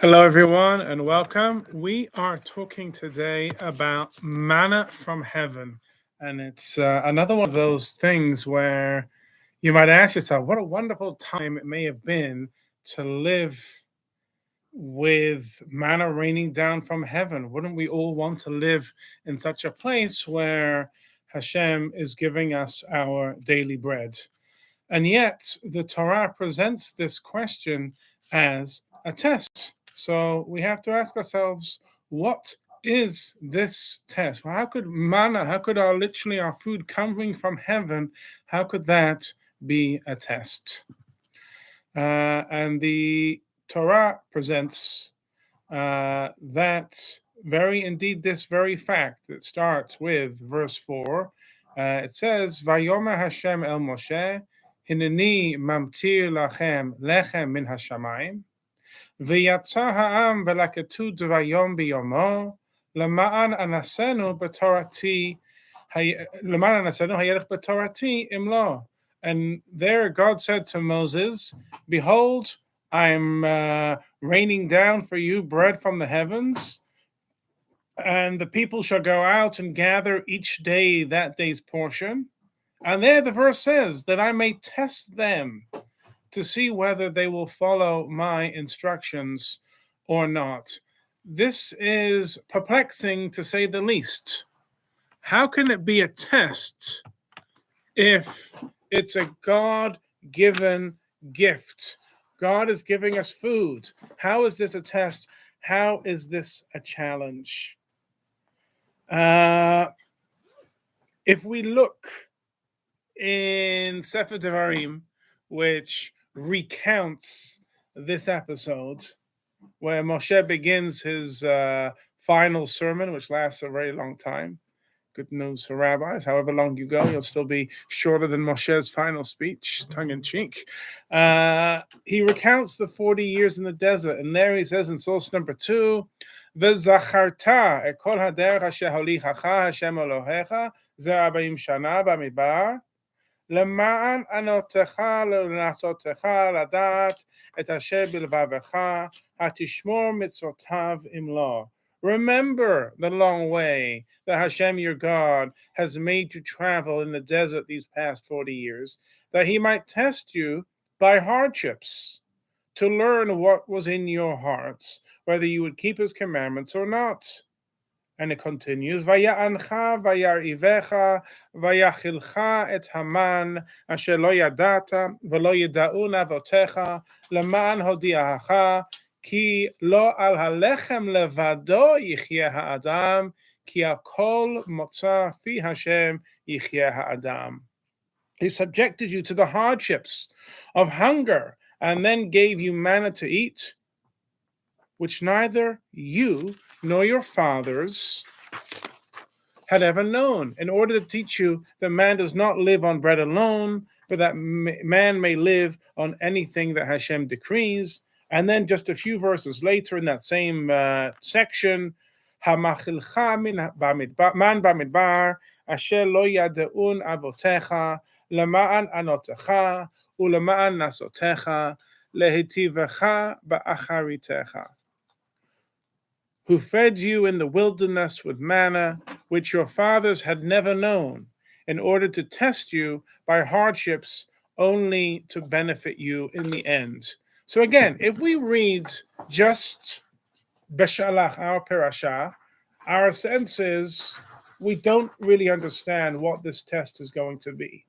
Hello, everyone, and welcome. We are talking today about manna from heaven. And it's another one of those things where you might ask yourself, what a wonderful time it may have been to live with manna raining down from heaven. Wouldn't we all want to live in such a place where Hashem is giving us our daily bread? And yet, the Torah presents this question as a test. So we have to ask ourselves, what is this test? Well, how could manna, how could our food coming from heaven, how could that be a test? And the Torah presents this very fact. It starts with verse 4. It says, Vayomer Hashem el Moshe, Hineni mamtir lachem lechem min hashamayim, v'yatsa ha'am v'laketu dvayom biyomo, lema'an anasenu b'torati, lema'an anasenu hayelech b'torati imlo. And there God said to Moses, behold, I'm raining down for you bread from the heavens, and the people shall go out and gather each day that day's portion. And there the verse says that I may test them to see whether they will follow my instructions or not. This is perplexing, to say the least. How can it be a test if it's a God-given gift? God is giving us food. How is this a test? How is this a challenge? If we look in Sefer Devarim, which recounts this episode, where Moshe begins his final sermon, which lasts a very long time. Good news for rabbis. However long you go, you'll still be shorter than Moshe's final speech, tongue in cheek. He recounts the 40 years in the desert, and there he says in source number 2, V'zacharta et kol haderech asher holichacha Hashem Elohecha ze 40 shana b'midbar למען ענותך ולנסותך לדעת את אשר בלבבך התשמור מצוותיו אם. Remember the long way that Hashem your God has made you travel in the desert these past 40 years, that he might test you by hardships, to learn what was in your hearts, whether you would keep his commandments or not. And it continues, Vaya'ancha vayar'ivecha vayachilcha et haman asher lo yadata v'lo yada'un avotecha leman hodiacha ki lo al halechem levado yichyeh ha'adam ki akol motza fi Hashem yichyeh ha'adam. He subjected you to the hardships of hunger and then gave you manna to eat, which neither you nor your fathers had ever known, in order to teach you that man does not live on bread alone, but that man may live on anything that Hashem decrees. And then just a few verses later in that same section, Hamachilcha man bamidbar asher lo yadeun avotecha lema'an anotecha ulema'an nasotecha lehitivecha ba'acharitecha, who fed you in the wilderness with manna, which your fathers had never known, in order to test you by hardships, only to benefit you in the end. So again, if we read just Beshalach, our parasha, our sense is we don't really understand what this test is going to be.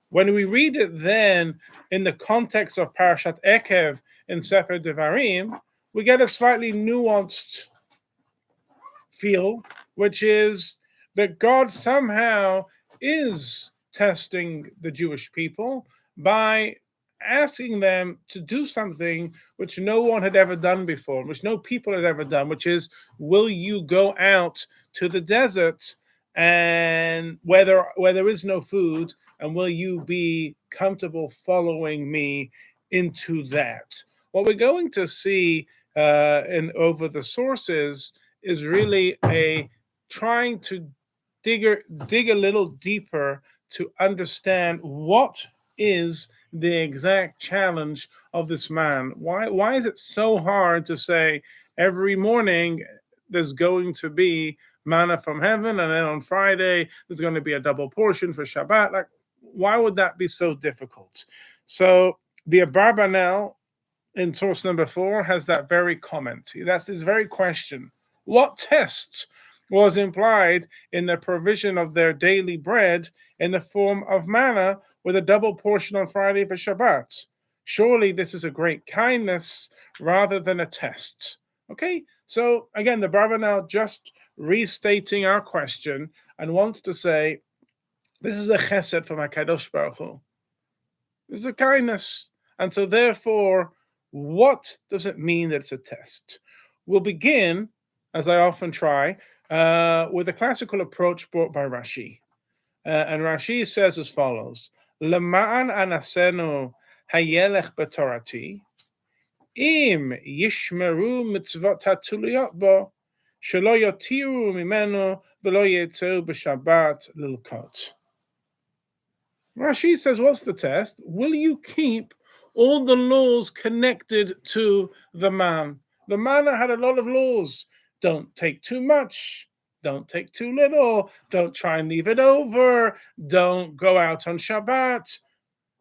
When we read it then in the context of Parashat Ekev in Sefer Devarim, we get a slightly nuanced feel, which is that God somehow is testing the Jewish people by asking them to do something which no one had ever done before, which no people had ever done, which is, will you go out to the desert and where there is no food, and will you be comfortable following me into that? What we're going to see over the sources is really a trying to dig a little deeper to understand what is the exact challenge of this man. Why is it so hard to say every morning there's going to be manna from heaven, and then on Friday there's going to be a double portion for Shabbat? Like, why would that be so difficult? So the Abarbanel in source number 4 has that very comment. That's his very question. What test was implied in the provision of their daily bread in the form of manna with a double portion on Friday for Shabbat? Surely this is a great kindness rather than a test. Okay, so again, the Barba now just restating our question and wants to say, this is a chesed from HaKadosh Baruch Hu. This is a kindness. And so therefore, what does it mean that it's a test? We'll begin, as I often try, with a classical approach brought by Rashi. And Rashi says as follows: Lema'an anasenu hayelech b'torati, im yishmeru mitzvot hatuliyot bo, shelo yotiru mimenu v'lo yetzeu b'shabbat lilkot. Rashi says, what's the test? Will you keep all the laws connected to the man? The manna had a lot of laws. Don't take too much. Don't take too little. Don't try and leave it over. Don't go out on Shabbat.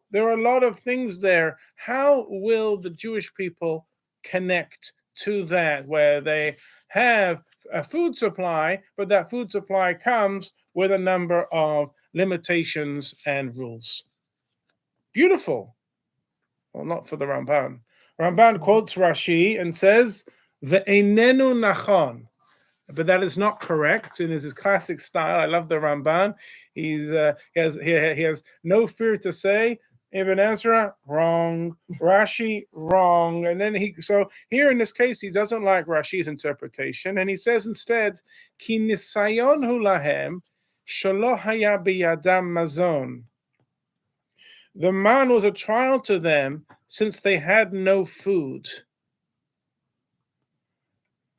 There are a lot of things there. How will the Jewish people connect to that, where they have a food supply, but that food supply comes with a number of limitations and rules? Beautiful. Well, not for the Ramban. Ramban quotes Rashi and says, "Ve'enenu nachon," but that is not correct in his classic style. I love the Ramban. He has no fear to say, Ibn Ezra, wrong. Rashi, wrong. And then so here in this case, he doesn't like Rashi's interpretation, and he says instead, Ki nisayon hu lahem shelo haya biyadam mazon. The man was a trial to them since they had no food,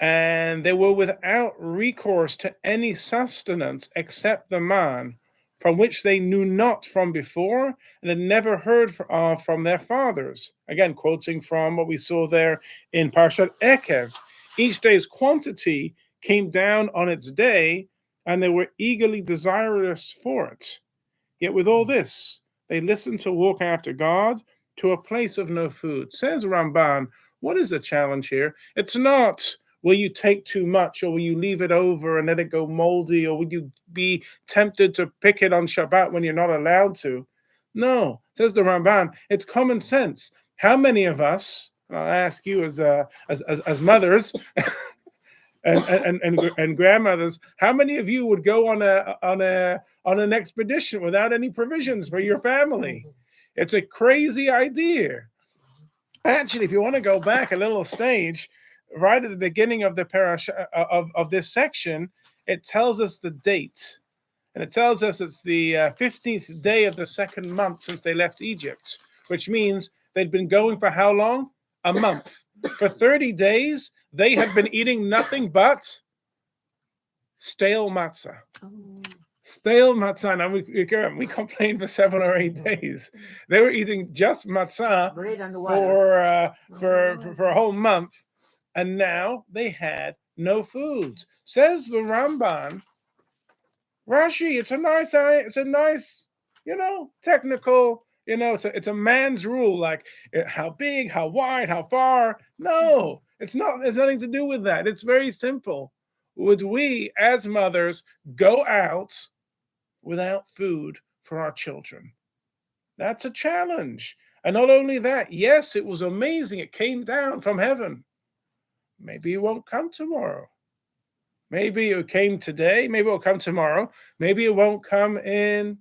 and they were without recourse to any sustenance except the man, from which they knew not from before and had never heard from their fathers. Again, quoting from what we saw there in Parshat Ekev. Each day's quantity came down on its day, and they were eagerly desirous for it. Yet with all this, they listened to walk after God to a place of no food. Says Ramban, what is the challenge here? It's not, will you take too much, or will you leave it over and let it go moldy, or would you be tempted to pick it on Shabbat when you're not allowed to? No, says the Ramban, it's common sense. How many of us, I'll ask you as mothers and grandmothers, how many of you would go on an expedition without any provisions for your family? It's a crazy idea. Actually, if you want to go back a little stage, right at the beginning of the parasha of this section, it tells us the date, and it tells us it's the 15th day of the second month since they left Egypt, which means they'd been going for how long? A month. For 30 days, they had been eating nothing but stale matzah. Stale matzah. Now we complained for 7 or 8 days. They were eating just matzah for a whole month, and now they had no food. Says the Ramban, Rashi, it's a nice, technical. It's a man's rule, like how big, how wide, how far. No, it's not. There's nothing to do with that. It's very simple. Would we, as mothers, go out without food for our children? That's a challenge. And not only that, yes, it was amazing. It came down from heaven. Maybe it won't come tomorrow. Maybe it came today. Maybe it will come tomorrow. Maybe it won't come in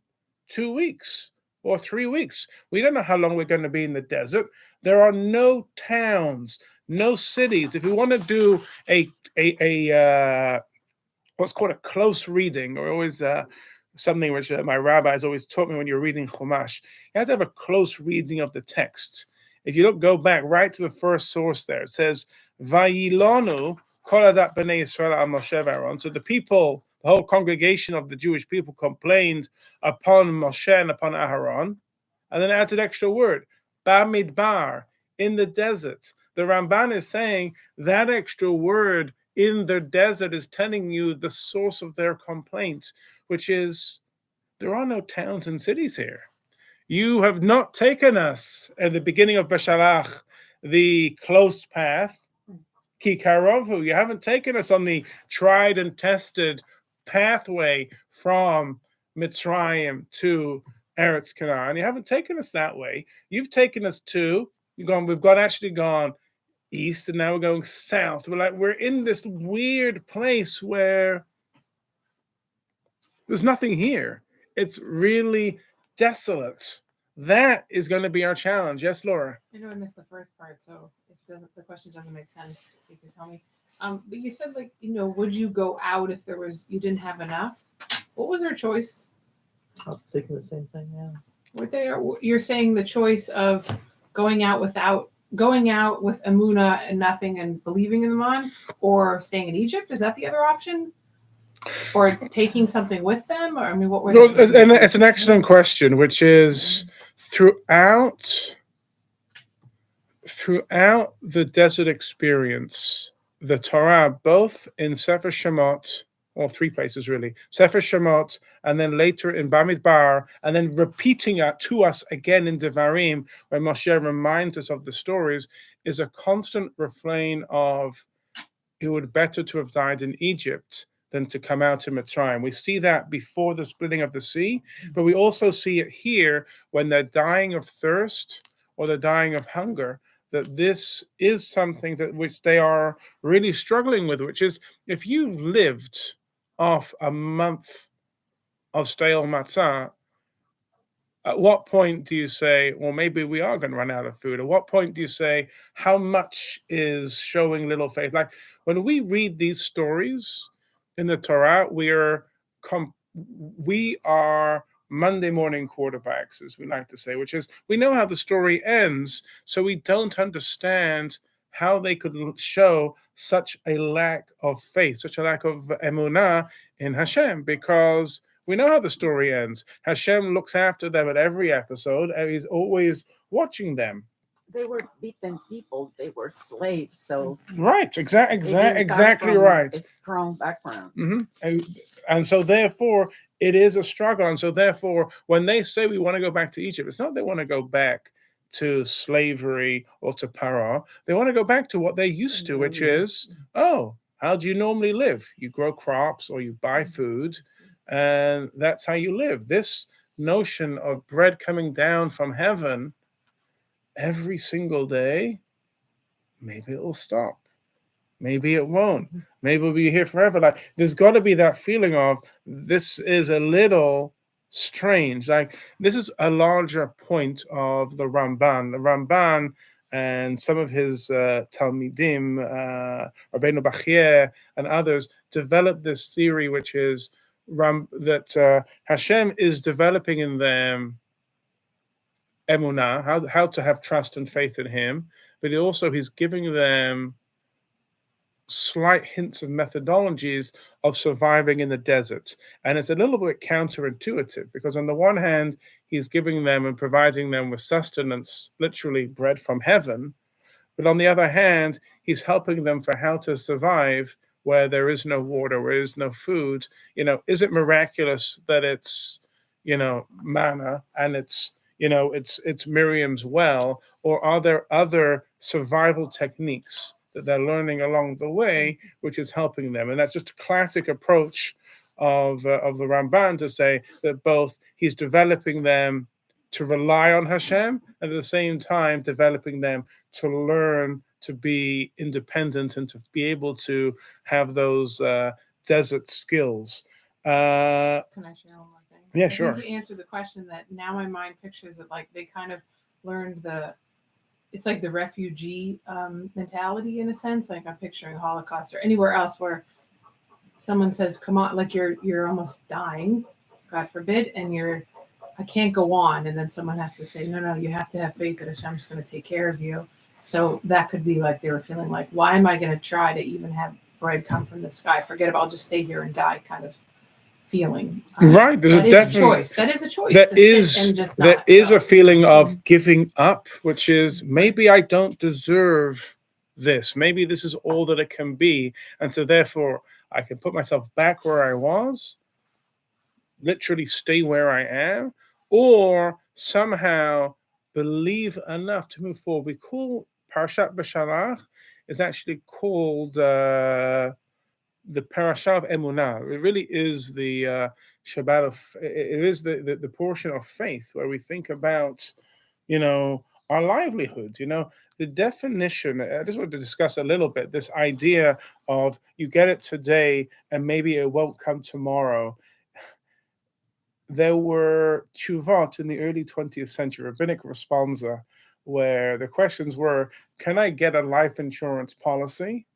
2 weeks. Or 3 weeks. We don't know how long we're going to be in the desert. There are no towns, no cities. If we want to do a what's called a close reading, or always something which my rabbis always taught me when you're reading Chumash, you have to have a close reading of the text. If you go back right to the first source there, it says, Vayilonu kol adat b'nei Yisrael al Moshe v'Aaron. So the people, the whole congregation of the Jewish people complained upon Moshe and upon Aharon, and then adds an extra word, Bamidbar, in the desert. The Ramban is saying that extra word in the desert is telling you the source of their complaint, which is there are no towns and cities here. You have not taken us at the beginning of Beshalach, the close path, Kikarovu. You haven't taken us on the tried and tested pathway from Mitzrayim to Eretz Canaan. You haven't taken us that way. You've taken us to, we've actually gone east, and now we're going south. We're in this weird place where there's nothing here. It's really desolate. That is going to be our challenge. Yes, Laura. I know I missed the first part, so if the question doesn't make sense, you can tell me. But you said, would you go out if you didn't have enough? What was their choice? I was thinking the same thing. Yeah. You're saying the choice of going out with Amuna and nothing and believing in the man, or staying in Egypt? Is that the other option? Or taking something with them? Or what were they? And it's an excellent question, which is throughout the desert experience, the Torah, both in Sefer Shemot, or three places really, Sefer Shemot, and then later in Bamidbar, and then repeating it to us again in Devarim, where Moshe reminds us of the stories, is a constant refrain of it would better to have died in Egypt than to come out to Mitzrayim. We see that before the splitting of the sea, but we also see it here when they're dying of thirst or they're dying of hunger, that this is something which they are really struggling with, which is if you lived off a month of stale matzah, at what point do you say, well, maybe we are going to run out of food? At what point do you say, how much is showing little faith? Like when we read these stories in the Torah, we are Monday morning quarterbacks, as we like to say, which is we know how the story ends, so we don't understand how they could show such a lack of faith, such a lack of emunah in Hashem, because we know how the story ends. Hashem looks after them at every episode, and he's always watching them. They were beaten people. They were slaves. So right, exactly right. A strong background. Mm-hmm. And so therefore, it is a struggle. And so therefore, when they say we want to go back to Egypt, it's not they want to go back to slavery or to Paro. They want to go back to what they're used to, which is, how do you normally live? You grow crops or you buy food, and that's how you live. This notion of bread coming down from heaven every single day, maybe it will stop. Maybe it won't. Maybe we'll be here forever. Like there's got to be that feeling of this is a little strange. Like this is a larger point of the Ramban. The Ramban and some of his Talmidim, Rabbeinu Bachir and others, developed this theory, which is that Hashem is developing in them emunah, how to have trust and faith in him, but he's giving them slight hints of methodologies of surviving in the desert. And it's a little bit counterintuitive, because on the one hand, he's giving them and providing them with sustenance, literally bread from heaven, but on the other hand, he's helping them for how to survive where there is no water, where there is no food. Is it miraculous that it's manna and it's Miriam's well, or are there other survival techniques that they're learning along the way, which is helping them? And that's just a classic approach of the Ramban to say that both he's developing them to rely on Hashem, and at the same time developing them to learn to be independent and to be able to have those desert skills. Can I share one more thing? Yeah, sure. I think you answered the question that now my mind pictures it like they kind of learned it's like the refugee mentality in a sense. Like I'm picturing Holocaust or anywhere else where someone says, come on, like you're almost dying, God forbid, and I can't go on. And then someone has to say, no, you have to have faith that Hashem's going to take care of you. So that could be like they were feeling like, why am I going to try to even have bread come from the sky? Forget about, I'll just stay here and die kind of feeling. Right, there's that a is definite choice. That is a choice. there to is sit and just there not is go. a feeling of giving up, which is maybe I don't deserve this. Maybe this is all that it can be, and so therefore I can put myself back where I was, literally stay where I am, or somehow believe enough to move forward. We call Parashat Beshalach is actually called the parasha of Emunah. It really is the Shabbat of. It is the portion of faith where we think about, our livelihood. The definition. I just want to discuss a little bit this idea of you get it today and maybe it won't come tomorrow. There were tshuvot in the early 20th century, rabbinic responsa, where the questions were, can I get a life insurance policy?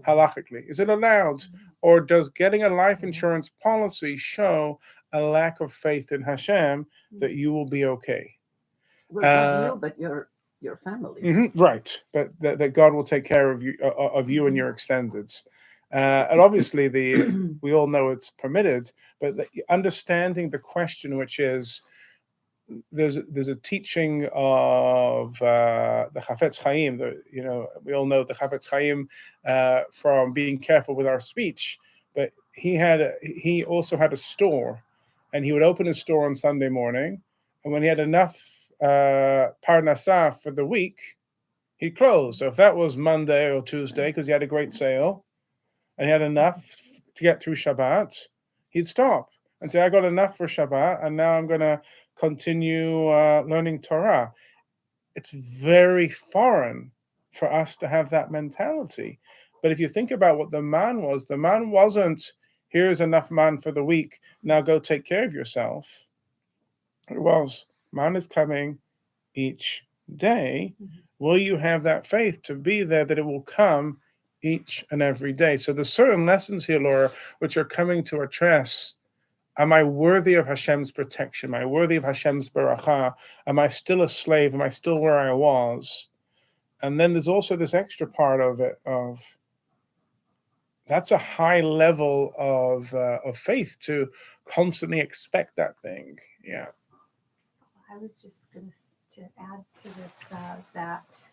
Halachically, is it allowed? Or does getting a life insurance policy show a lack of faith in Hashem that you will be okay? Well, not you, but your family. Right, but that God will take care of you and your extendeds. And obviously, we all know it's permitted, but understanding the question, which is, there's a teaching of the Chafetz Chaim. We all know the Chafetz Chaim from being careful with our speech, but he also had a store, and he would open his store on Sunday morning, and when he had enough parnasah for the week, he'd close. So if that was Monday or Tuesday, because he had a great sale, and he had enough to get through Shabbat, he'd stop and say, I got enough for Shabbat, and now I'm going to continue learning Torah. It's very foreign for us to have that mentality. But if you think about what the man wasn't, here's enough man for the week, now go take care of yourself. It was, man is coming each day. Will you have that faith to be there that it will come each and every day? So there's certain lessons here, Laura, which are coming to address, am I worthy of Hashem's protection? Am I worthy of Hashem's beracha? Am I still a slave? Am I still where I was? And then there's also this extra part of it, of that's a high level of faith to constantly expect that thing. Yeah. I was just going to add to this that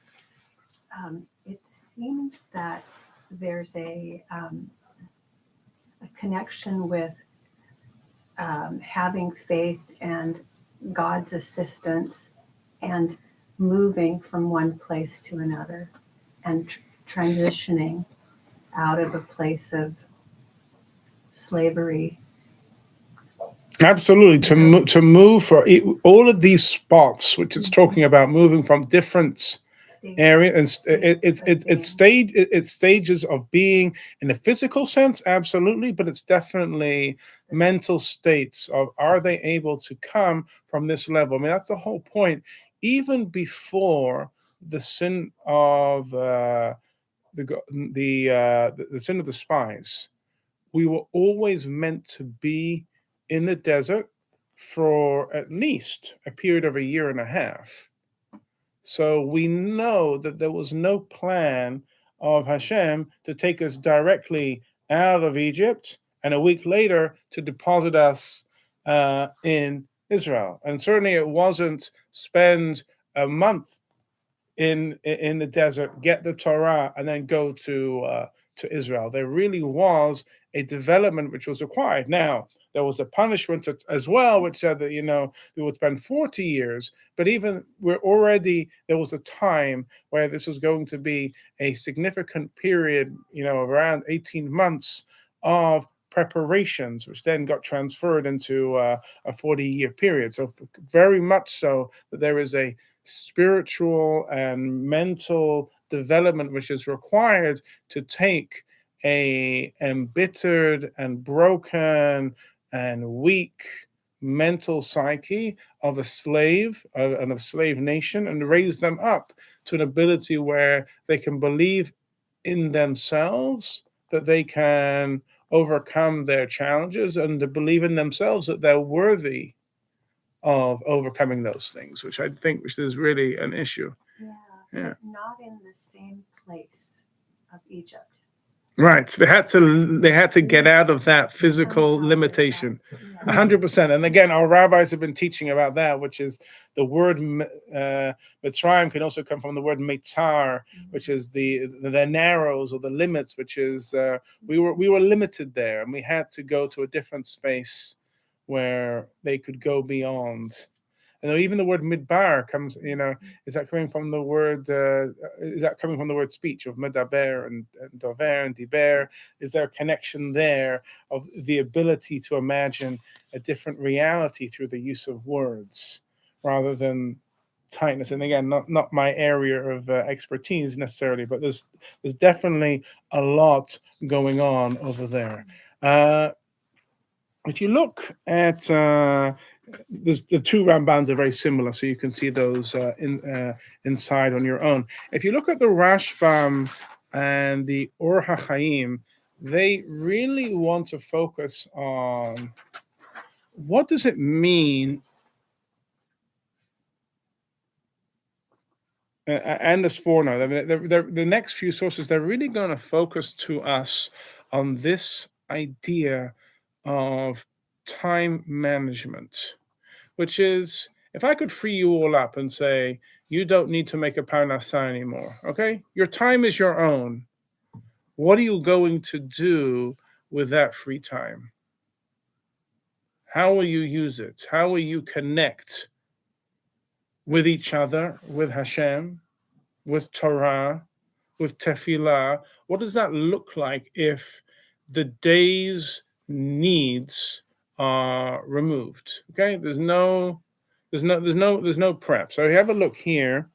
it seems that there's a connection with having faith and God's assistance and moving from one place to another and transitioning out of a place of slavery. Absolutely, to move for all of these spots, which it's talking about, moving from different areas, and it's stages of being in a physical sense, absolutely, but it's definitely mental states of, are they able to come from this level? I mean, that's the whole point. Even before the sin of the sin of the spies, we were always meant to be in the desert for at least a period of a year and a half. So we know that there was no plan of Hashem to take us directly out of Egypt and a week later to deposit us in Israel. And certainly it wasn't spend a month in the desert, get the Torah, and then go to Israel. There really was a development which was required. Now, there was a punishment as well, which said that, we would spend 40 years, but even there was a time where this was going to be a significant period, of around 18 months of preparations, which then got transferred into a 40-year period. So very much so that there is a spiritual and mental development which is required to take a embittered and broken and weak mental psyche of a slave and of slave nation and raise them up to an ability where they can believe in themselves, that they can overcome their challenges, and to believe in themselves that they're worthy of overcoming those things, which is really an issue. Yeah. Yeah. But not in the same place of Egypt. Right. So they had to get out of that physical limitation. 100%. And again, our rabbis have been teaching about that, which is the word Mitzrayim can also come from the word Mitzar, which is the narrows or the limits, which is we were limited there, and we had to go to a different space where they could go beyond. And even the word midbar comes, is that coming from the word? Is that coming from the word speech of medaber and dover and diber? Is there a connection there of the ability to imagine a different reality through the use of words rather than tightness? And again, not my area of expertise necessarily, but there's definitely a lot going on over there. If you look at the two Rambans are very similar, so you can see those inside on your own. If you look at the Rashbam and the Or HaChaim, they really want to focus on what does it mean, and the Sforno. The next few sources, they're really going to focus to us on this idea of time management, which is, if I could free you all up and say, you don't need to make a parnassah anymore, okay? Your time is your own. What are you going to do with that free time? How will you use it? How will you connect with each other, with Hashem, with Torah, with tefillah? What does that look like if the day's needs are removed? Okay, there's no prep. So you have a look here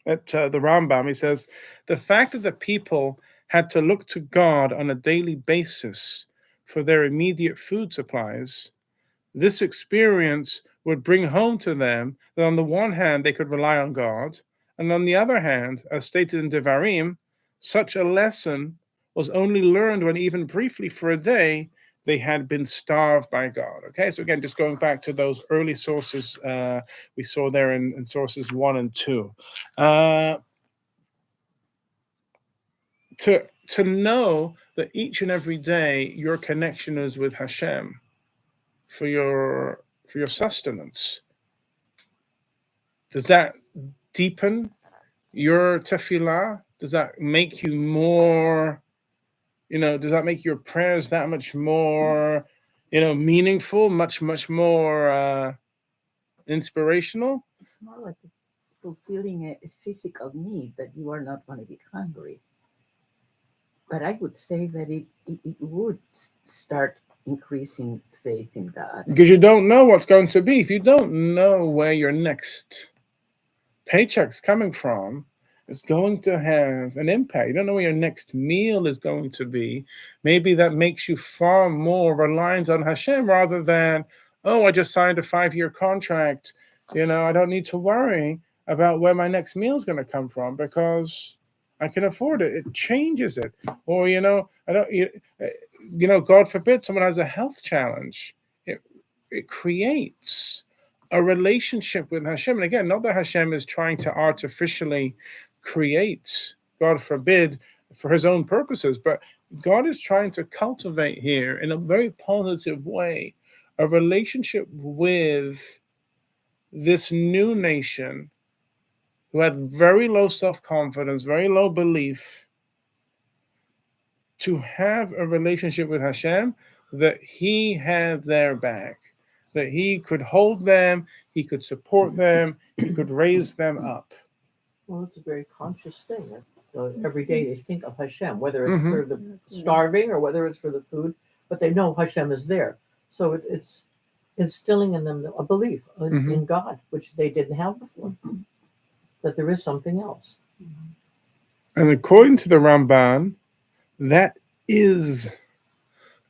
at the Rambam. He says the fact that the people had to look to God on a daily basis for their immediate food supplies, this experience would bring home to them that on the one hand they could rely on God, and on the other hand, as stated in Devarim, such a lesson was only learned when even briefly for a day they had been starved by God. Okay, so again, just going back to those early sources we saw there in sources 1 and 2. To know that each and every day your connection is with Hashem for your sustenance. Does that deepen your tefillah? Does that make you more, does that make your prayers that much more, meaningful, much more inspirational? It's more like fulfilling a physical need that you are not going to be hungry. But I would say that it would start increasing faith in God. Because you don't know what's going to be. If you don't know where your next paycheck's coming from, it's going to have an impact. You don't know where your next meal is going to be. Maybe that makes you far more reliant on Hashem rather than, I just signed a 5-year contract. I don't need to worry about where my next meal is going to come from because I can afford it. It changes it. Or, God forbid someone has a health challenge. It creates a relationship with Hashem. And again, not that Hashem is trying to artificially create, God forbid, for his own purposes, but God is trying to cultivate here in a very positive way a relationship with this new nation who had very low self-confidence, very low belief, to have a relationship with Hashem that he had their back, that he could hold them, he could support them, he could raise them up. Well, it's a very conscious thing. So every day they think of Hashem, whether it's for the starving or whether it's for the food, but they know Hashem is there. So it's instilling in them a belief in God, which they didn't have before, that there is something else. And according to the Ramban, that is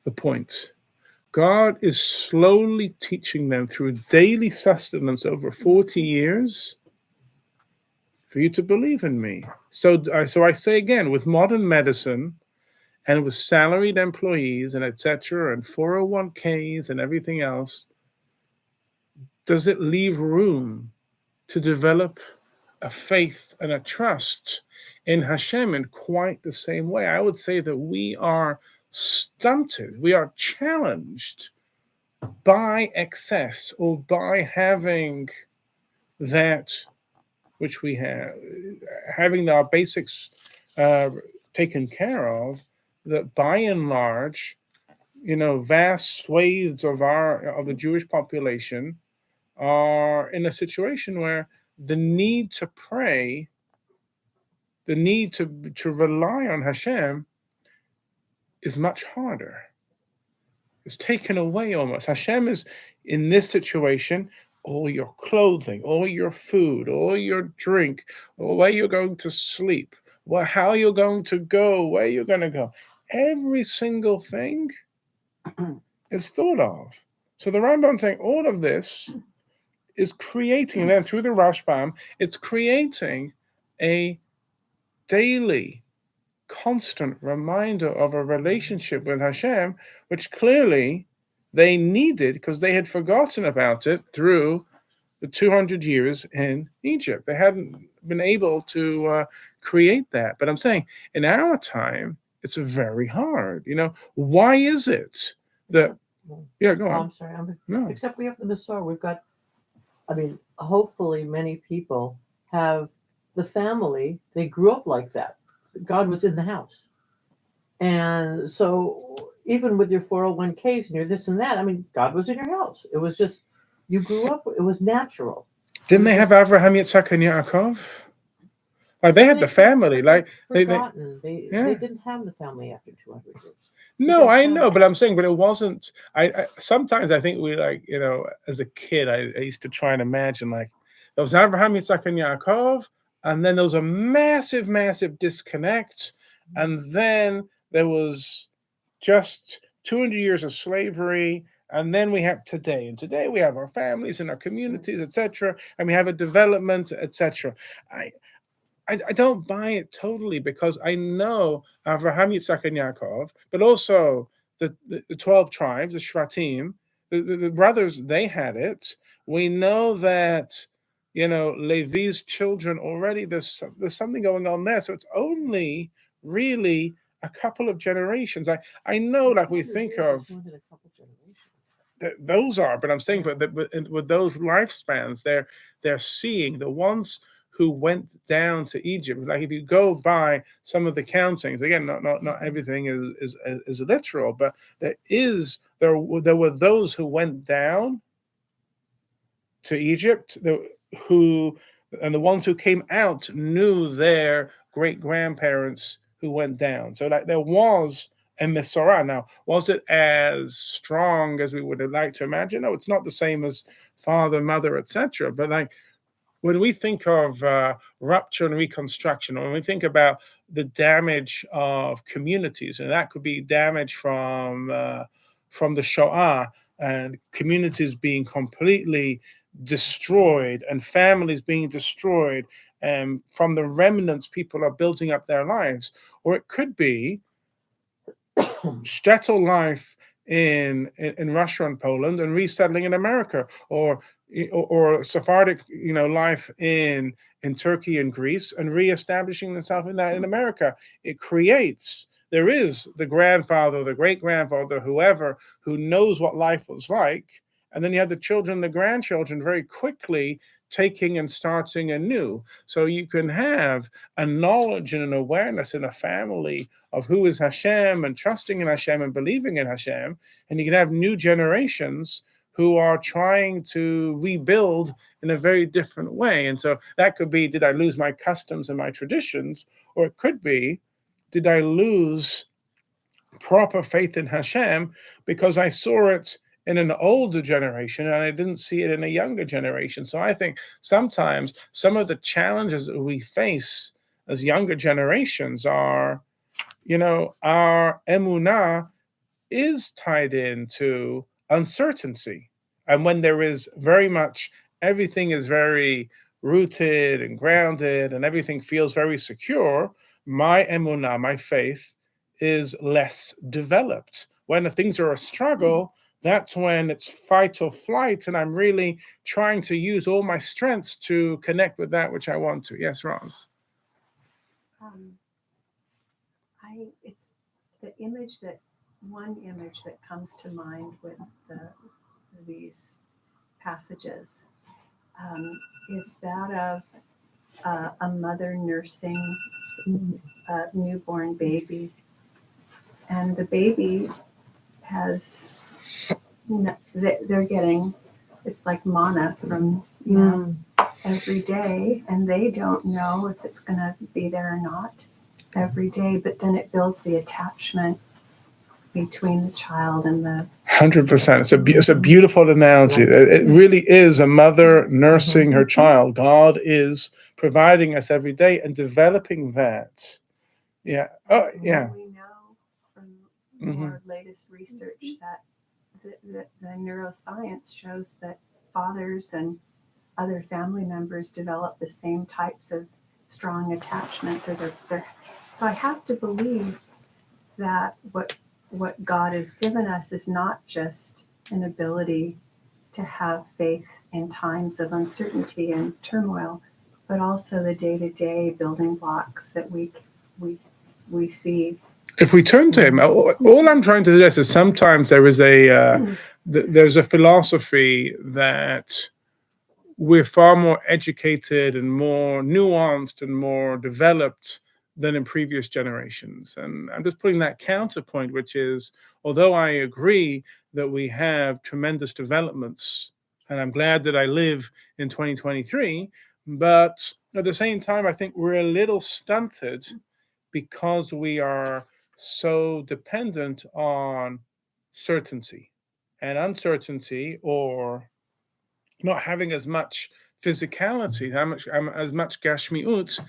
the point. God is slowly teaching them through daily sustenance over 40 years for you to believe in me. So I say again, with modern medicine and with salaried employees and etc. and 401ks and everything else, does it leave room to develop a faith and a trust in Hashem in quite the same way. I would say that we are stunted, we are challenged by excess or by having that which we have, having our basics taken care of, that by and large, vast swathes of the Jewish population are in a situation where the need to pray, the need to rely on Hashem is much harder. It's taken away almost. Hashem is in this situation, all your clothing, all your food, all your drink, where you're going to sleep, how you're going to go, where you're going to go. Every single thing is thought of. So the Rambam saying all of this is creating, and then through the Rashbam, it's creating a daily, constant reminder of a relationship with Hashem, which clearly they needed because they had forgotten about it through the 200 years in Egypt. They hadn't been able to create that. But I'm saying in our time, it's very hard. Why is it that? Yeah, go on. I'm sorry. No. Except we have the Masorah. We've got, hopefully many people have the family. They grew up like that. God was in the house. And so even with your 401ks and your this and that, God was in your house. It was just, you grew up, it was natural. Didn't they have Abraham, Yitzhak, and Yaakov? Like they had the family. Like they didn't have the family after 200 years. No, I know, but I'm saying, but it wasn't. I sometimes I think we as a kid, I used to try and imagine like there was Abraham, Yitzhak, and Yaakov, and then there was a massive, massive disconnect, and then there was just 200 years of slavery, and then we have today, and today we have our families and our communities, etc., and we have a development, etc. I don't buy it totally because I know Avraham, Yitzhak, and Yaakov, but also the 12 tribes, the Shvatim, the brothers, they had it. We know that, Levi's children already, there's something going on there. So it's only really a couple of generations. I know, like we think of More than a couple generations. those are, but I'm saying, but with those lifespans, they're seeing the ones who went down to Egypt. Like if you go by some of the countings, again, not everything is literal, but there were those who went down to Egypt, and the ones who came out knew their great grandparents who went down. So like there was a Masorah. Now, was it as strong as we would have liked to imagine? No, it's not the same as father, mother, etc. But like, when we think of rupture and reconstruction, when we think about the damage of communities, and that could be damage from the Shoah and communities being completely destroyed and families being destroyed, and from the remnants, people are building up their lives. Or it could be shtetl life in Russia and Poland and resettling in America, or Sephardic, life in Turkey and Greece and reestablishing themselves in America. There is the grandfather, the great grandfather, whoever who knows what life was like, and then you have the children, the grandchildren, very quickly taking and starting anew. So you can have a knowledge and an awareness in a family of who is Hashem and trusting in Hashem and believing in Hashem, and you can have new generations who are trying to rebuild in a very different way. And so that could be, did I lose my customs and my traditions? Or it could be, did I lose proper faith in Hashem because I saw it in an older generation and I didn't see it in a younger generation? So I think sometimes some of the challenges that we face as younger generations are, our emunah is tied into uncertainty. And when there is very much, everything is very rooted and grounded and everything feels very secure, my emunah, my faith, is less developed. When things are a struggle, that's when it's fight or flight, and I'm really trying to use all my strengths to connect with that which I want to. Yes, Roz? It's the image that one image that comes to mind with these passages is that of a mother nursing a newborn baby, and the baby has they're getting, it's like manna from every day, and they don't know if it's going to be there or not every day, but then it builds the attachment between the child and the 100%. It's a beautiful analogy. It really is a mother nursing her child. God is providing us every day and developing that. Yeah. Oh, yeah. We know from more latest research that the neuroscience shows that fathers and other family members develop the same types of strong attachments, or so I have to believe that what God has given us is not just an ability to have faith in times of uncertainty and turmoil, but also the day-to-day building blocks that we see. If we turn to him, all I'm trying to suggest is sometimes there's a philosophy that we're far more educated and more nuanced and more developed than in previous generations. And I'm just putting that counterpoint, which is, although I agree that we have tremendous developments, and I'm glad that I live in 2023, but at the same time, I think we're a little stunted because we are so dependent on certainty and uncertainty, or not having as much physicality, as much gashmiut,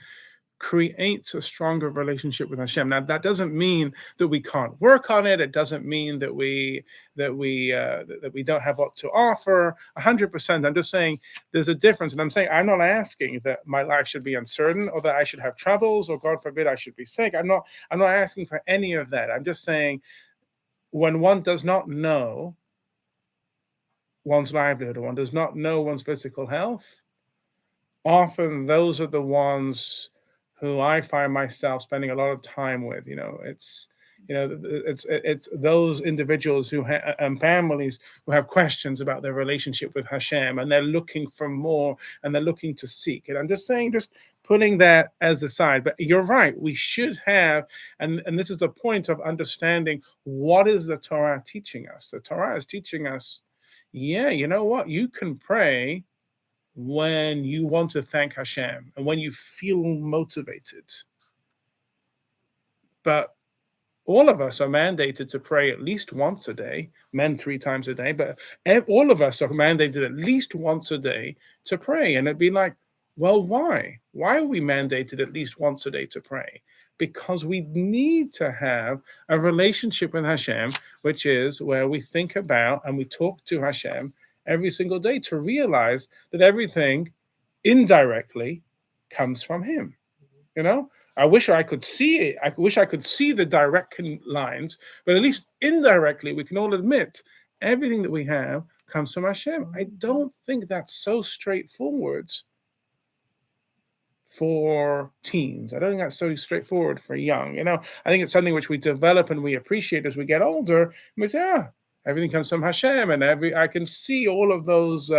creates a stronger relationship with Hashem. Now, that doesn't mean that we can't work on it. It doesn't mean that we don't have what to offer. 100%. I'm just saying there's a difference, and I'm saying I'm not asking that my life should be uncertain, or that I should have troubles, or God forbid I should be sick. I'm not asking for any of that. I'm just saying when one does not know one's livelihood, or one does not know one's physical health, often those are the ones who I find myself spending a lot of time with. It's those individuals and families who have questions about their relationship with Hashem, and they're looking for more, and they're looking to seek. And I'm just saying, just putting that as a side. But you're right, we should have, and this is the point of understanding, what is the Torah teaching us? The Torah is teaching us, you know what? You can pray when you want to thank Hashem and when you feel motivated. But all of us are mandated to pray at least once a day, men 3 times a day, but all of us are mandated at least once a day to pray. And it'd be like, well, why? Why are we mandated at least once a day to pray? Because we need to have a relationship with Hashem, which is where we think about and we talk to Hashem every single day to realize that everything indirectly comes from him. I wish I could see it. I wish I could see the direct lines, but at least indirectly, we can all admit everything that we have comes from Hashem. I don't think that's so straightforward for teens. I don't think that's so straightforward for young. I think it's something which we develop and we appreciate as we get older. And we say, everything comes from Hashem, and I can see all of those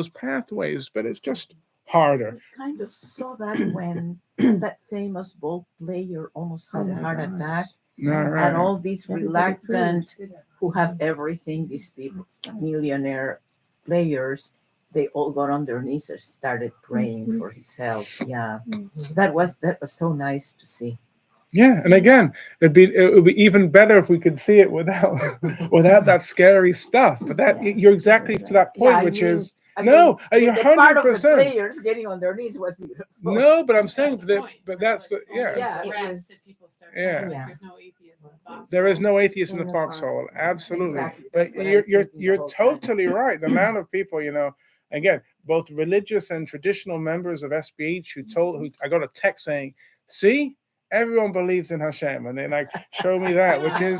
pathways, but it's just harder. I kind of saw that when that famous ball player almost had a heart attack, and all these reluctant who have everything, these people, millionaire players, they all got on their knees and started praying for his health. Yeah, that was so nice to see. Yeah, and again, it would be even better if we could see it without that scary stuff. But that you're exactly to that point, which is you're 100%. Part of the players getting on their knees was beautiful. No, but I'm saying but that's the There's no atheist in the foxhole. There is no atheist in the foxhole. Absolutely. Exactly. But you're totally right. The amount of people, again, both religious and traditional members of SBH who I got a text saying, see, everyone believes in Hashem, and they show me that, which is,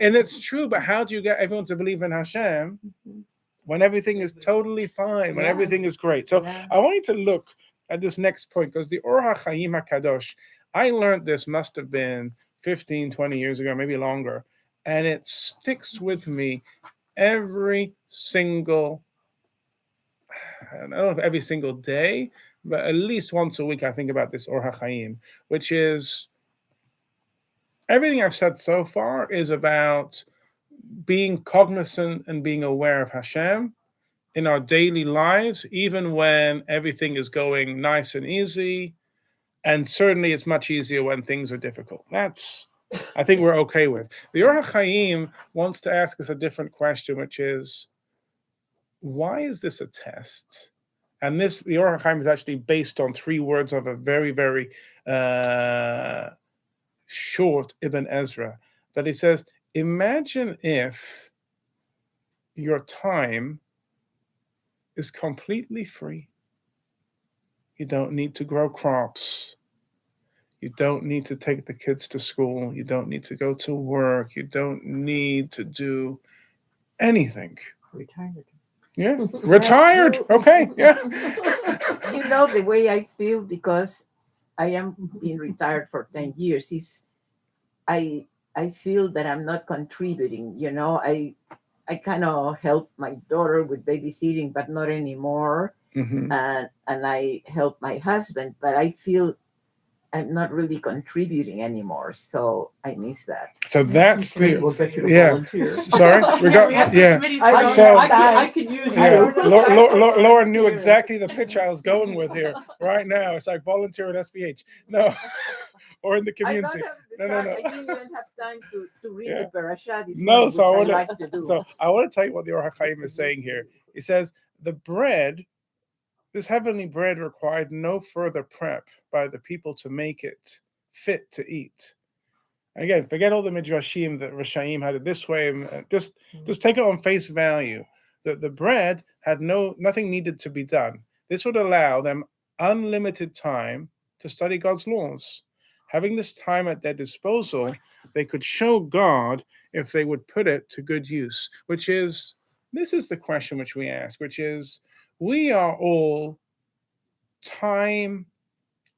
and it's true, but how do you get everyone to believe in Hashem when everything is totally fine, when everything is great? So I want you to look at this next point, because the Or HaChaim HaKadosh, I learned this must have been 15, 20 years ago, maybe longer, and it sticks with me every single, I don't know if every single day, but at least once a week I think about this Or HaChaim, which is everything I've said so far is about being cognizant and being aware of Hashem in our daily lives, even when everything is going nice and easy. And certainly it's much easier when things are difficult. That's, I think we're okay with. The Or HaChaim wants to ask us a different question, which is, why is this a test? And this, the Or HaChaim is actually based on 3 words of a very, very short Ibn Ezra. But he says, imagine if your time is completely free. You don't need to grow crops. You don't need to take the kids to school. You don't need to go to work. You don't need to do anything. Retired. Yeah, retired. Okay, yeah. You know, the way I feel, because I am being retired for 10 years, is I feel that I'm not contributing. You know, I kind of help my daughter with babysitting, but not anymore. Mm-hmm. And I help my husband, but I feel I'm not really contributing anymore. So I miss that. So that's We'll the, get you to yeah. volunteer. Sorry, we We have got, some yeah. committees I, for don't So- know, that. I could use Yeah, you. Laura knew exactly the pitch I was going with here right now. It's like volunteer at SBH. No, or in the I community. don't have the No. time. I didn't even have time to read Yeah. the parasha this No, morning, so I which wanna- like to do. So I want to tell you what the Or HaChaim is saying here. He says the bread, this heavenly bread, required no further prep by the people to make it fit to eat. Again, forget all the midrashim that Rishaim had it this way. Just take it on face value. That the bread had nothing needed to be done. This would allow them unlimited time to study God's laws. Having this time at their disposal, they could show God if they would put it to good use. This is the question which we ask, which is, we are all time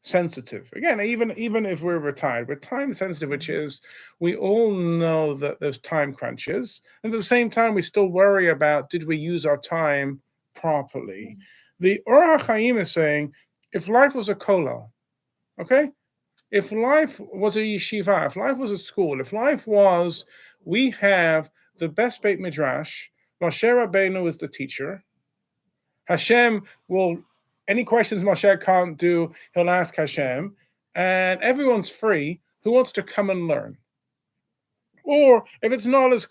sensitive. Again, even if we're retired, we're time sensitive, which is, we all know that there's time crunches, and at the same time we still worry about, did we use our time properly? The Or HaChaim is saying, if life was a kollel, okay, if life was a yeshiva, if life was a school, if life was, we have the best Beit Midrash, Moshe Rabbeinu is the teacher, Hashem will, any questions Moshe can't do, he'll ask Hashem, and everyone's free who wants to come and learn. Or if it's not as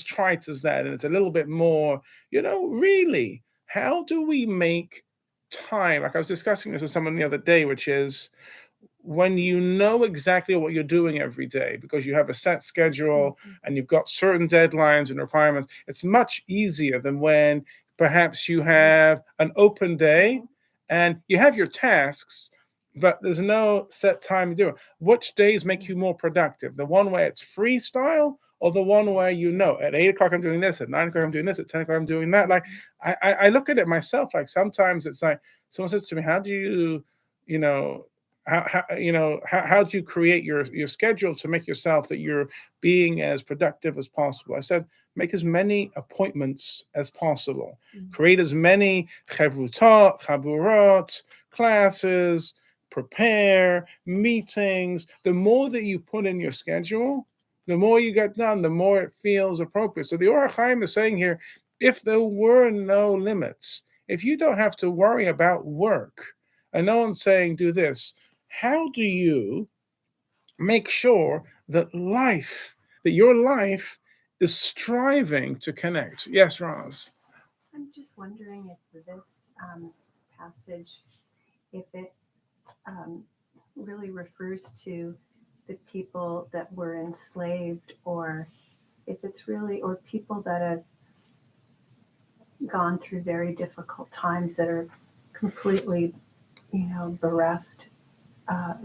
trite as that, and it's a little bit more, really, how do we make time? Like I was discussing this with someone the other day, which is, when you know exactly what you're doing every day, because you have a set schedule and you've got certain deadlines and requirements, it's much easier than when perhaps you have an open day and you have your tasks, but there's no set time to do it. Which days make you more productive? The one where it's freestyle, or the one where at 8 o'clock I'm doing this, at 9 o'clock I'm doing this, at 10 o'clock I'm doing that? Like I look at it myself, like sometimes it's like someone says to me, how do you, how do you create your schedule to make yourself that you're being as productive as possible? I said, make as many appointments as possible. Create as many chevrutot, chaburot, classes, prepare, meetings. The more that you put in your schedule, the more you get done, the more it feels appropriate. So the Or HaChaim is saying here, if there were no limits, if you don't have to worry about work, and no one's saying do this, how do you make sure that your life is striving to connect? Yes, Roz. I'm just wondering if this passage, if it really refers to the people that were enslaved, or if it's really, or people that have gone through very difficult times that are completely, bereft.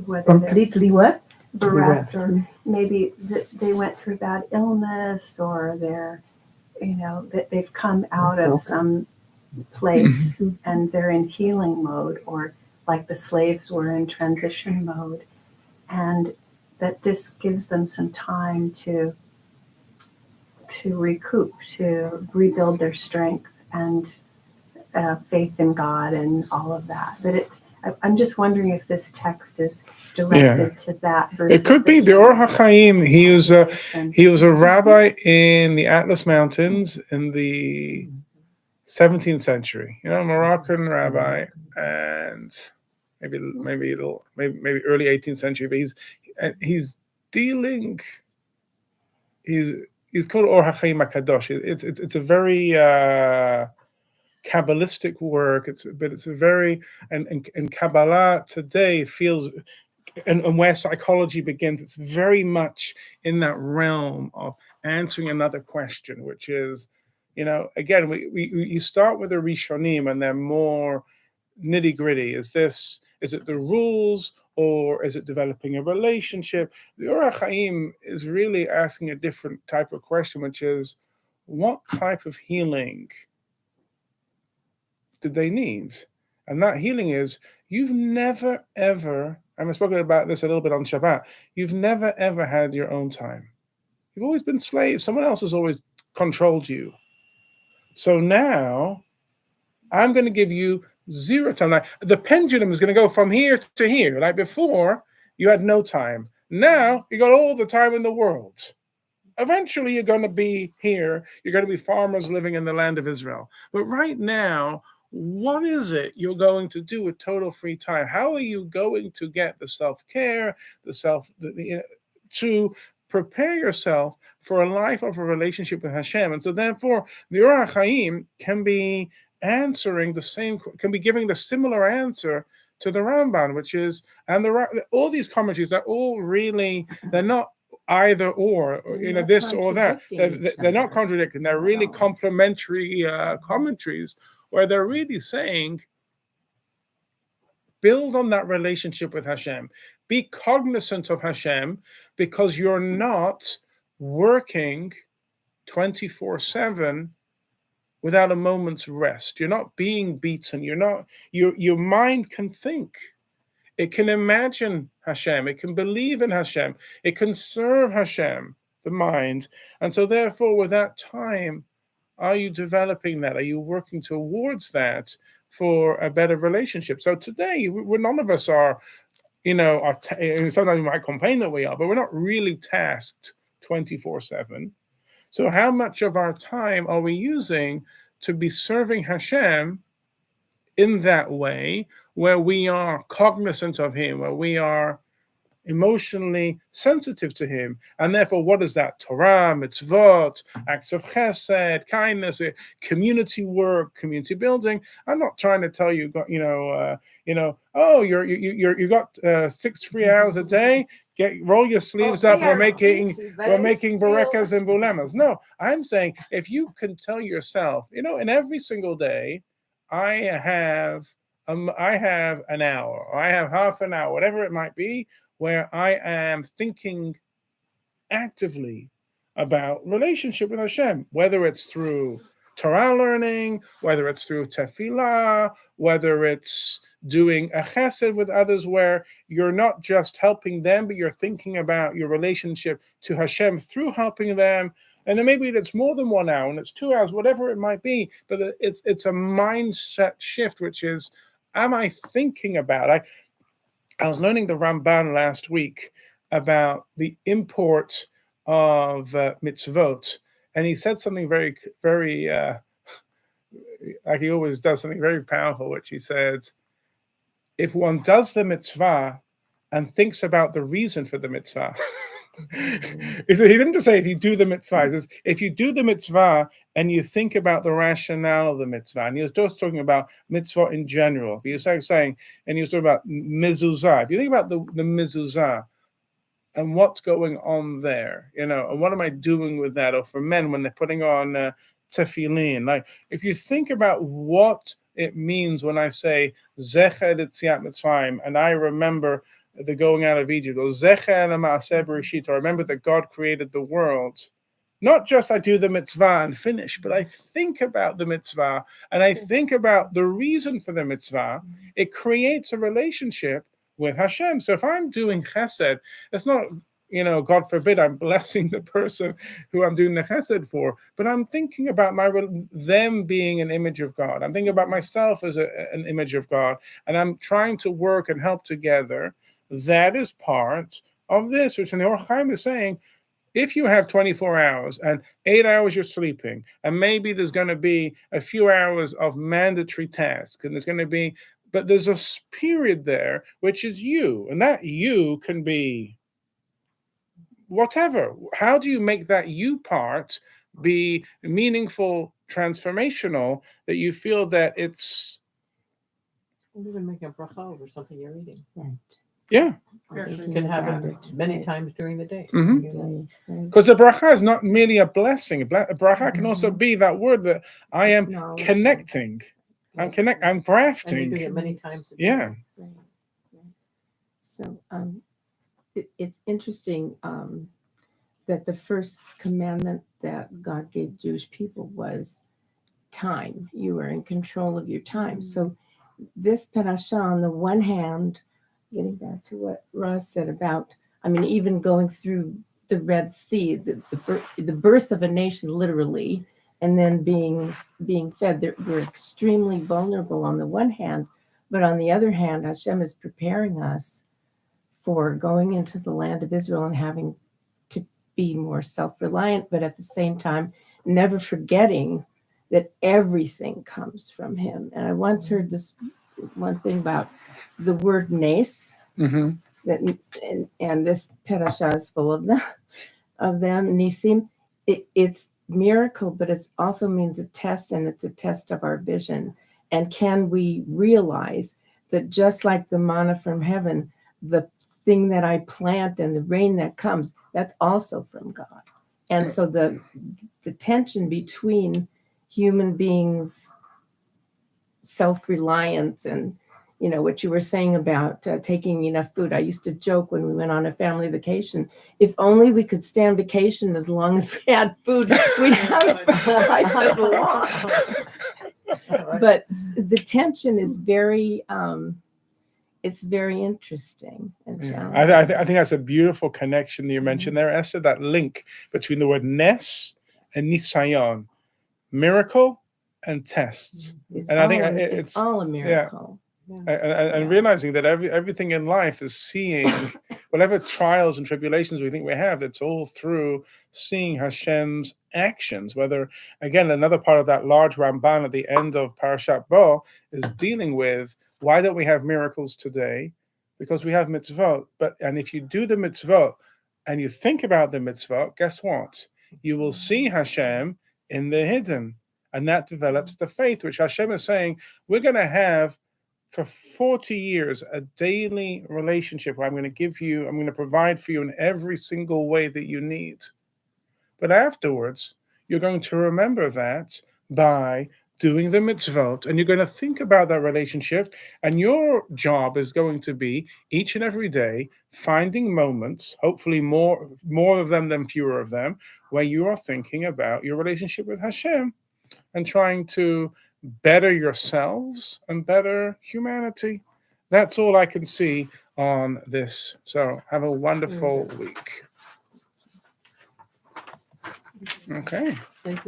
Whether Completely what? bereft, or maybe they went through bad illness, or that they've come out of some place and they're in healing mode, or like the slaves were in transition mode, and that this gives them some time to recoup, to rebuild their strength and faith in God and all of that. But I'm just wondering if this text is directed to that versus It could be the Or HaChaim. He was a rabbi in the Atlas Mountains in the 17th century. Moroccan rabbi, and maybe early 18th century. But he's dealing. He's called Or HaChaim HaKadosh. It's a very Kabbalistic work. It's a very and Kabbalah today feels, and where psychology begins, it's very much in that realm of answering another question, which is, again, you start with the Rishonim and they're more nitty gritty. Is it the rules, or is it developing a relationship? The Or HaChaim is really asking a different type of question, which is, what type of healing did they need? And that healing is, you've never ever, and I've spoken about this a little bit on Shabbat, you've never ever had your own time. You've always been slaves. Someone else has always controlled you. So now I'm going to give you zero time. Like the pendulum is going to go from here to here. Like before, you had no time. Now you got all the time in the world. Eventually, you're going to be here. You're going to be farmers living in the land of Israel. But right now, what is it you're going to do with total free time? How are you going to get the self-care, to prepare yourself for a life of a relationship with Hashem? And so therefore, the Or HaChaim can be giving the similar answer to the Ramban, which is, and all these commentaries, they're not either or, this or that. They're not contradicting. They're really complementary commentaries, where they're really saying, build on that relationship with Hashem. Be cognizant of Hashem, because you're not working 24/7 without a moment's rest. You're not being beaten. Your mind can think. It can imagine Hashem. It can believe in Hashem. It can serve Hashem, the mind. And so therefore, with that time, are you developing that? Are you working towards that for a better relationship? So today, none of us are, sometimes we might complain that we are, but we're not really tasked 24/7. So how much of our time are we using to be serving Hashem in that way, where we are cognizant of Him, where we are emotionally sensitive to Him? And therefore, what is that? Torah, mitzvot, acts of chesed, kindness, community work, community building. I'm not trying to tell you, you got 6 free hours a day. Roll your sleeves up. We're making barekas and bulemas. No, I'm saying, if you can tell yourself, in every single day, I have an hour, or I have half an hour, whatever it might be, where I am thinking actively about relationship with Hashem, whether it's through Torah learning, whether it's through tefillah, whether it's doing a chesed with others, where you're not just helping them, but you're thinking about your relationship to Hashem through helping them. And then maybe it's more than 1 hour, and it's 2 hours, whatever it might be. But it's a mindset shift, which is, am I thinking about? I was learning the Ramban last week about the import of mitzvot, and he said something very, very, like he always does, something very powerful, which he said, if one does the mitzvah and thinks about the reason for the mitzvah, he didn't just say if you do the mitzvah, he says, if you do the mitzvah and you think about the rationale of the mitzvah, and he was just talking about mitzvah in general. He was saying, and he was talking about mezuzah. If you think about the mezuzah and what's going on there, and what am I doing with that? Or for men, when they're putting on tefillin, like if you think about what it means when I say Zecher Yetziat Mitzrayim, and I remember the going out of Egypt, or Zecher L'Maaseh Bereshit, or remember that God created the world. not just I do the mitzvah and finish, but I think about the mitzvah and I think about the reason for the mitzvah. It creates a relationship with Hashem. So if I'm doing chesed, it's not, God forbid, I'm blessing the person who I'm doing the chesed for, but I'm thinking about them being an image of God. I'm thinking about myself as an image of God, and I'm trying to work and help together. That is part of this, which in the Or Chaim is saying, if you have 24 hours and 8 hours you're sleeping, and maybe there's going to be a few hours of mandatory tasks, and but there's a period there, which is you, and that you can be whatever. How do you make that you part be meaningful, transformational, that you feel that it's... Even making a bracha over something you're eating. Right. Yeah. You can have it many times during the day. Because the bracha is not merely a blessing. A bracha can also be that word that I am connecting. I'm grafting. And you do it many times a day. Yeah. So it's interesting that the first commandment that God gave Jewish people was time. You were in control of your time. So this parasha, on the one hand, getting back to what Ross said about, even going through the Red Sea, the birth of a nation, literally, and then being fed. We're extremely vulnerable on the one hand, but on the other hand, Hashem is preparing us for going into the land of Israel and having to be more self-reliant, but at the same time, never forgetting that everything comes from Him. And I once heard this one thing about the word nes, that and this parasha is full of them. Nisim, it's miracle, but it also means a test, and it's a test of our vision. And can we realize that just like the manna from heaven, the thing that I plant and the rain that comes, that's also from God. And so the tension between human beings' self-reliance and what you were saying about taking enough food. I used to joke when we went on a family vacation, if only we could stay on vacation as long as we had food, we'd have it twice as long. But the tension is very, it's very interesting and challenging. I think that's a beautiful connection that you mentioned there, Esther, that link between the word nes and nisayon, miracle and tests. I think it's all a miracle. And realizing that everything in life is seeing whatever trials and tribulations we think we have, it's all through seeing Hashem's actions. Whether, again, another part of that large Ramban at the end of Parashat Bo is dealing with why don't we have miracles today? Because we have mitzvot. And if you do the mitzvot and you think about the mitzvot, guess what? You will see Hashem in the hidden. And that develops the faith, which Hashem is saying, we're going to have for 40 years, a daily relationship where I'm going to provide for you in every single way that you need. But afterwards, you're going to remember that by doing the mitzvot, and you're going to think about that relationship, and your job is going to be each and every day finding moments, hopefully more of them than fewer of them, where you are thinking about your relationship with Hashem and trying to better yourselves and better humanity. That's all I can see on this. So have a wonderful week. Okay. Thank you.